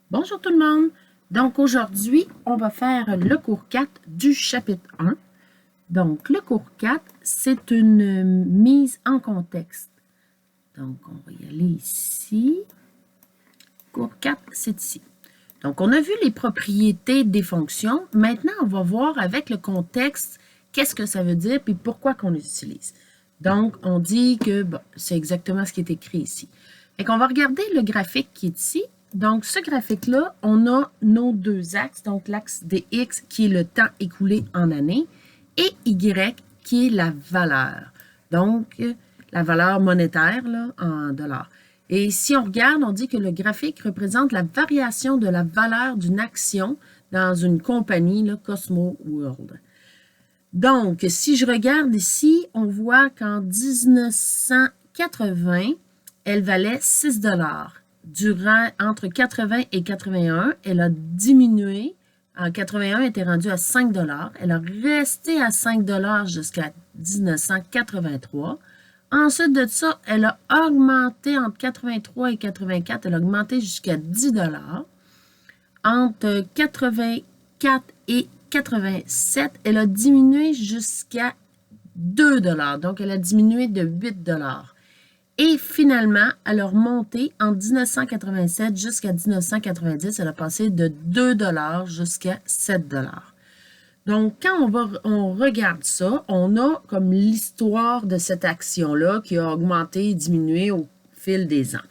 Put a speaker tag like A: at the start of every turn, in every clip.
A: Bonjour tout le monde! Donc aujourd'hui, on va faire le cours 4 du chapitre 1. Donc le cours 4, c'est une mise en contexte. Donc on va y aller ici. Cours 4, c'est ici. Donc on a vu les propriétés des fonctions. Maintenant, on va voir avec le contexte qu'est-ce que ça veut dire et pourquoi qu'on les utilise. Donc on dit que c'est exactement ce qui est écrit ici. On va regarder le graphique qui est ici. Donc, ce graphique-là, on a nos deux axes. Donc, l'axe des X qui est le temps écoulé en années et Y qui est la valeur. Donc, la valeur monétaire là, en dollars. Et si on regarde, on dit que le graphique représente la variation de la valeur d'une action dans une compagnie, là, Cosmo World. Donc, si je regarde ici, on voit qu'en 1980, elle valait 6 $. Durant, entre 80 et 81, elle a diminué. En 81, elle était rendue à 5 $. Elle a resté à 5 $ jusqu'à 1983. Ensuite de ça, elle a augmenté entre 83 et 84. Elle a augmenté jusqu'à 10 $. Entre 84 et 87, elle a diminué jusqu'à 2 $. Donc, elle a diminué de 8 $. Et finalement, elle a remonté en 1987 jusqu'à 1990. Elle a passé de 2 $ jusqu'à 7 $. Donc, quand on regarde ça, on a comme l'histoire de cette action-là qui a augmenté et diminué au fil des ans.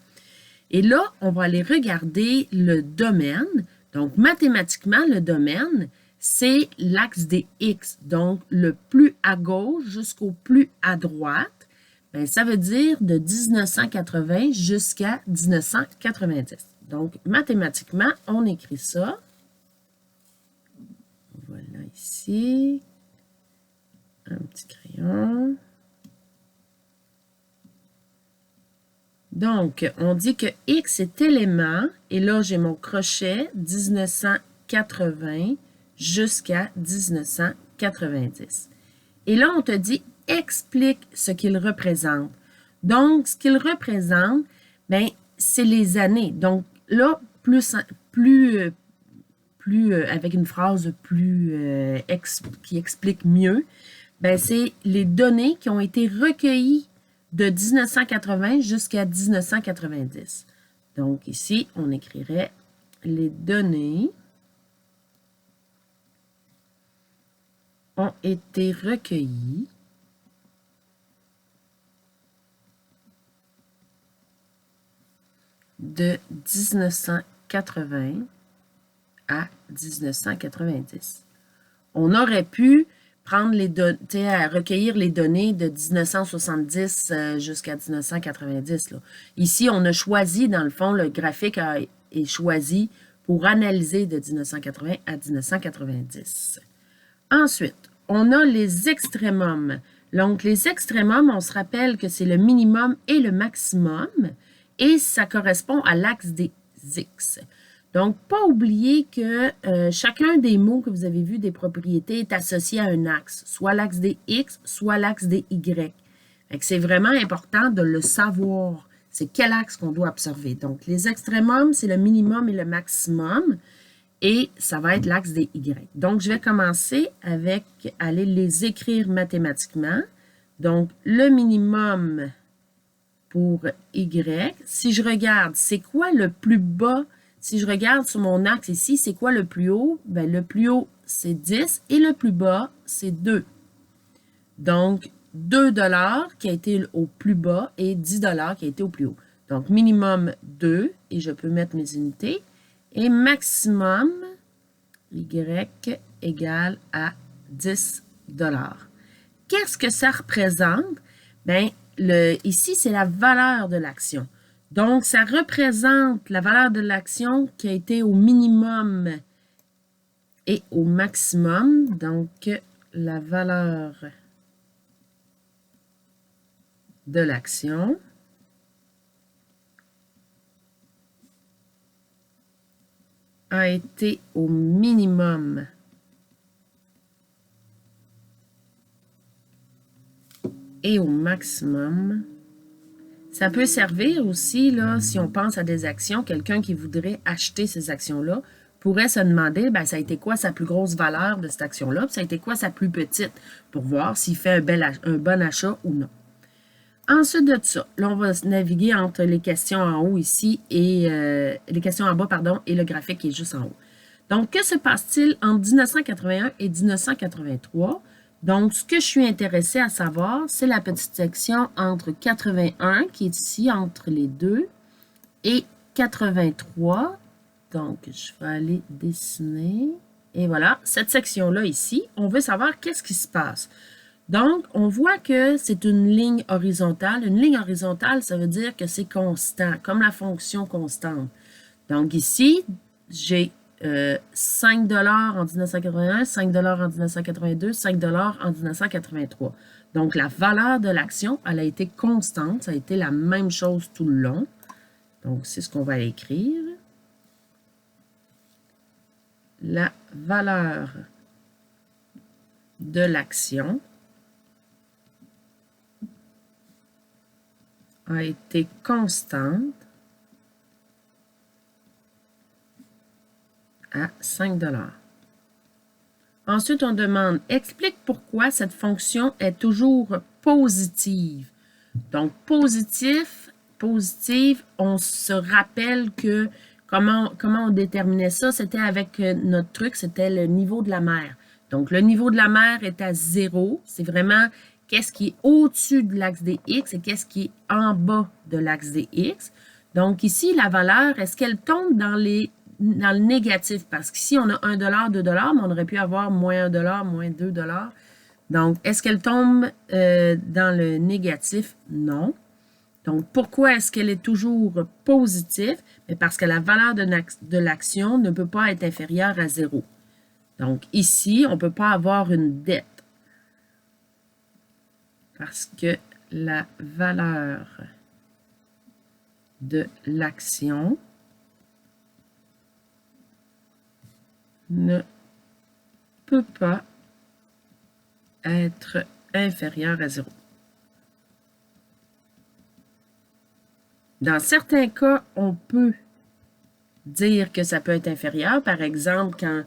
A: Et là, on va aller regarder le domaine. Donc, mathématiquement, le domaine, c'est l'axe des X. Donc, le plus à gauche jusqu'au plus à droite. Bien, ça veut dire de 1980 jusqu'à 1990. Donc, mathématiquement, on écrit ça. Voilà ici. Un petit crayon. Donc, on dit que X est élément, et là, j'ai mon crochet 1980 jusqu'à 1990. Et là, on te dit, explique ce qu'il représente. Donc, ce qu'il représente, bien, c'est les années. Donc, là, avec une phrase qui explique mieux, ben, c'est les données qui ont été recueillies de 1980 jusqu'à 1990. Donc, ici, on écrirait les données ont été recueillies de 1980 à 1990. On aurait pu prendre recueillir les données de 1970 jusqu'à 1990. Là. Ici, on a choisi, dans le fond, le graphique est choisi pour analyser de 1980 à 1990. Ensuite, on a les extrémums. Donc, les extrémums, on se rappelle que c'est le minimum et le maximum, et ça correspond à l'axe des X. Donc, pas oublier que chacun des mots que vous avez vus des propriétés est associé à un axe, soit l'axe des X, soit l'axe des Y. C'est vraiment important de le savoir. C'est quel axe qu'on doit observer. Donc, les extrémums, c'est le minimum et le maximum, et ça va être l'axe des Y. Donc, je vais commencer avec aller les écrire mathématiquement. Donc, le minimum pour Y. Si je regarde, c'est quoi le plus bas? Si je regarde sur mon axe ici, c'est quoi le plus haut? Bien, le plus haut, c'est 10 et le plus bas, c'est 2. Donc, 2 $ qui a été au plus bas et 10 $ qui a été au plus haut. Donc, minimum 2, et je peux mettre mes unités. Et maximum, Y égale à 10 $. Qu'est-ce que ça représente? Bien, ici, c'est la valeur de l'action. Donc, ça représente la valeur de l'action qui a été au minimum et au maximum. Donc, la valeur de l'action a été au minimum et au maximum Ça peut servir aussi, là, si on pense à des actions, quelqu'un qui voudrait acheter ces actions-là pourrait se demander, ben, ça a été quoi sa plus grosse valeur de cette action-là, puis ça a été quoi sa plus petite, pour voir s'il fait un bon achat ou non. Ensuite de ça, là, on va naviguer entre les questions en haut ici et les questions en bas, pardon, et le graphique qui est juste en haut. Donc, que se passe-t-il entre 1981 et 1983? Donc, ce que je suis intéressée à savoir, c'est la petite section entre 81, qui est ici, entre les deux, et 83. Donc, je vais aller dessiner. Et voilà, cette section-là ici, on veut savoir qu'est-ce qui se passe. Donc, on voit que c'est une ligne horizontale. Une ligne horizontale, ça veut dire que c'est constant, comme la fonction constante. Donc, ici, j'ai 5 en 1981, 5 en 1982, 5 en 1983. Donc, la valeur de l'action, elle a été constante. Ça a été la même chose tout le long. Donc, c'est ce qu'on va écrire. La valeur de l'action a été constante à 5 $. Ensuite, on demande, explique pourquoi cette fonction est toujours positive. Donc, positive, on se rappelle que comment on déterminait ça, c'était avec notre truc, c'était le niveau de la mer. Donc, le niveau de la mer est à 0. C'est vraiment qu'est-ce qui est au-dessus de l'axe des X et qu'est-ce qui est en bas de l'axe des X. Donc, ici, la valeur, est-ce qu'elle tombe dans le négatif? Parce qu'ici, on a 1 $, 2 $, mais on aurait pu avoir moins 1 $, moins 2 $. Donc, est-ce qu'elle tombe dans le négatif? Non. Donc, pourquoi est-ce qu'elle est toujours positive? Parce que la valeur de l'action ne peut pas être inférieure à 0. Donc, ici, on ne peut pas avoir une dette. Parce que la valeur de l'action ne peut pas être inférieure à 0. Dans certains cas, on peut dire que ça peut être inférieur. Par exemple, quand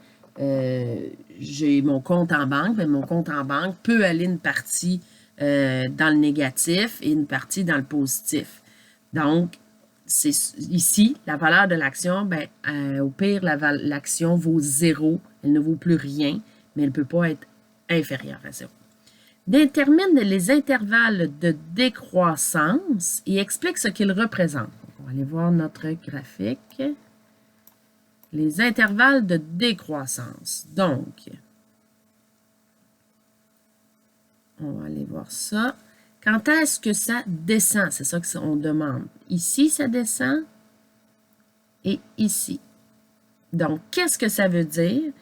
A: j'ai mon compte en banque, bien, mon compte en banque peut aller une partie dans le négatif et une partie dans le positif. Donc, c'est ici, la valeur de l'action, bien, au pire, l'action vaut 0. Elle ne vaut plus rien, mais elle ne peut pas être inférieure à 0. Détermine les intervalles de décroissance et explique ce qu'ils représentent. On va aller voir notre graphique. Les intervalles de décroissance. Donc, on va aller voir ça. Quand est-ce que ça descend? C'est ça qu'on demande. Ici, ça descend et ici. Donc, qu'est-ce que ça veut dire?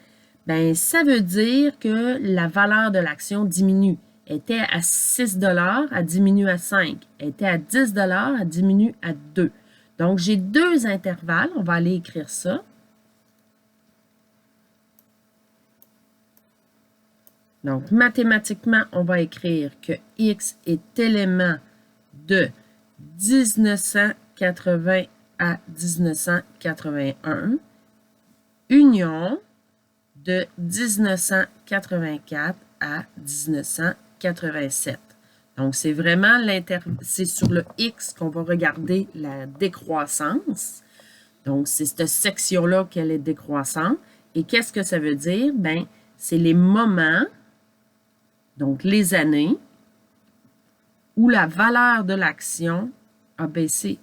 A: Bien, ça veut dire que la valeur de l'action diminue. Elle était à 6 $, elle diminue à 5. Elle était à 10 $, elle diminue à 2. Donc, j'ai deux intervalles. On va aller écrire ça. Donc, mathématiquement, on va écrire que X est élément de 1980 à 1981, union de 1984 à 1987. Donc, c'est vraiment c'est sur le X qu'on va regarder la décroissance. Donc, c'est cette section-là qu'elle est décroissante. Et qu'est-ce que ça veut dire? Bien, c'est les moments, donc les années, où la valeur de l'action a baissé.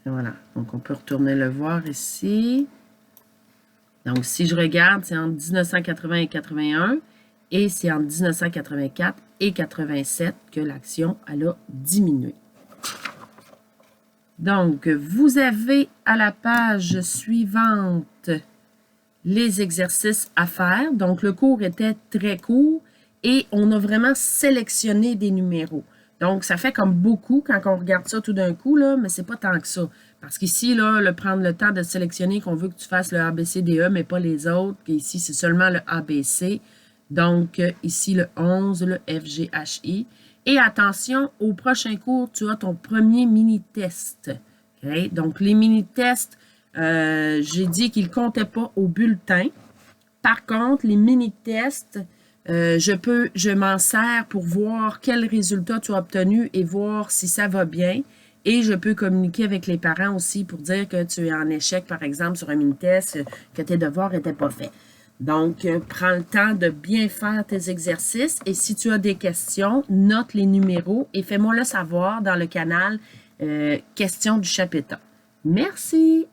A: Voilà, donc on peut retourner le voir ici. Donc, si je regarde, c'est entre 1980 et 81, et c'est entre 1984 et 87 que l'action, elle a diminué. Donc, vous avez à la page suivante les exercices à faire. Donc, le cours était très court et on a vraiment sélectionné des numéros. Donc, ça fait comme beaucoup quand on regarde ça tout d'un coup, là, mais c'est pas tant que ça. Parce qu'ici, là, prendre le temps de sélectionner qu'on veut que tu fasses le ABCDE, mais pas les autres. Puis ici, c'est seulement le ABC. Donc, ici, le 11, le FGHI. Et attention, au prochain cours, tu as ton premier mini-test. Okay? Donc, les mini-tests, j'ai dit qu'ils ne comptaient pas au bulletin. Par contre, les mini-tests, je m'en sers pour voir quels résultats tu as obtenus et voir si ça va bien. Et je peux communiquer avec les parents aussi pour dire que tu es en échec, par exemple, sur un mini-test, que tes devoirs n'étaient pas faits. Donc, prends le temps de bien faire tes exercices et si tu as des questions, note les numéros et fais-moi le savoir dans le canal Questions du chapitre 1. Merci!